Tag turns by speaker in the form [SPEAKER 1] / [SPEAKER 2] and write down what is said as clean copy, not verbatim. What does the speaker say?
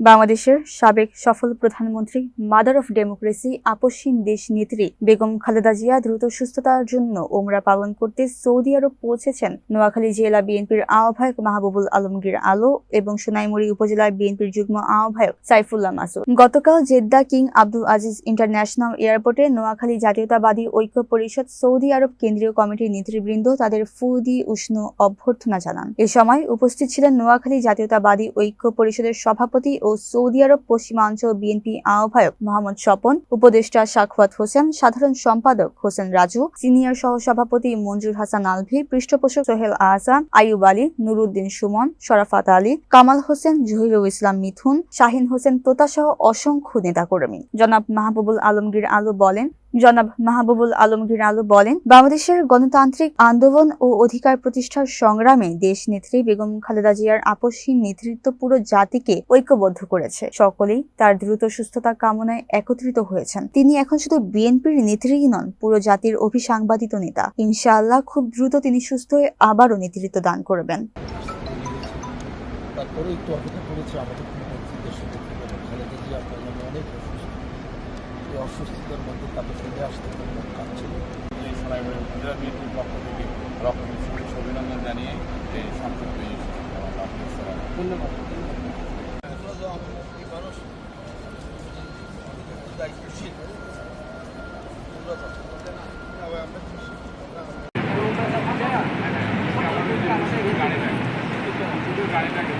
[SPEAKER 1] বাংলাদেশের সাবেক সফল প্রধানমন্ত্রী, মাদার অফ ডেমোক্রেসি, আপসহীন দেশ নেত্রী বেগম খালেদা জিয়া দ্রুত সুস্থতার জন্য ওমরা পালন করতে সৌদি আরব পৌঁছেছেন নোয়াখালী জেলা বিএনপির আহ্বায়ক মাহবুবুল আলমগীর আলো এবং সোনাইমুড়ি উপজেলা বিএনপির যুগ্ম আহ্বায়ক সাইফুল্লাহ মাসুদ। গতকাল Jeddah king Abdul Aziz international এয়ারপোর্টে নোয়াখালী জাতীয়তাবাদী ঐক্য পরিষদ সৌদি আরব কেন্দ্রীয় কমিটির নেতৃবৃন্দ তাদের ফুল দিয়ে উষ্ণ অভ্যর্থনা জানান। এ সময় উপস্থিত ছিলেন নোয়াখালী জাতীয়তাবাদী ঐক্য পরিষদের সভাপতি ও সৌদি আরব পশ্চিমাঞ্চল বিএনপি আহ্বায়ক মোহাম্মদ স্বপন, উপদেষ্টা সাখাওয়াত হোসেন, সাধারণ সম্পাদক হোসেন রাজু, সিনিয়র সহসভাপতি মঞ্জুর হাসান আলভি, পৃষ্ঠপোষক সোহেল আহসান, আইয়ুব আলী, নুরুদ্দিন সুমন, শরাফাত আলী, কামাল হোসেন, জহিরুল ইসলাম মিথুন, শাহিন হোসেন তোতা সহ অসংখ্য নেতাকর্মী। জনাব মাহবুবুল আলমগীর আলো বলেন, বাংলাদেশের গণতান্ত্রিক আন্দোলন ও অধিকার প্রতিষ্ঠার সংগ্রামে দেশ নেত্রী বেগম খালেদা জিয়ার আপসহীন নেতৃত্ব পুরো জাতিকে ঐক্যবদ্ধ করেছে। সকলেই তার দ্রুত সুস্থতা কামনায় একত্রিত হয়েছেন। তিনি এখন শুধু বিএনপির নেত্রীই নন, পুরো জাতির অভিসাংবাদিত নেতা। ইনশাআল্লাহ খুব দ্রুত তিনি সুস্থ হয়ে আবারও নেতৃত্ব দান করবেন।
[SPEAKER 2] অসুস্থতার মধ্যে তাকে ফিরে আসতে কাজ ছিল। বিএনপির পক্ষ থেকে শুভেচ্ছা অভিনন্দন জানিয়ে এই সংক্ষিপ্ত ধন্যবাদ। মানুষ দায়িত্বশীল গাড়িটাকে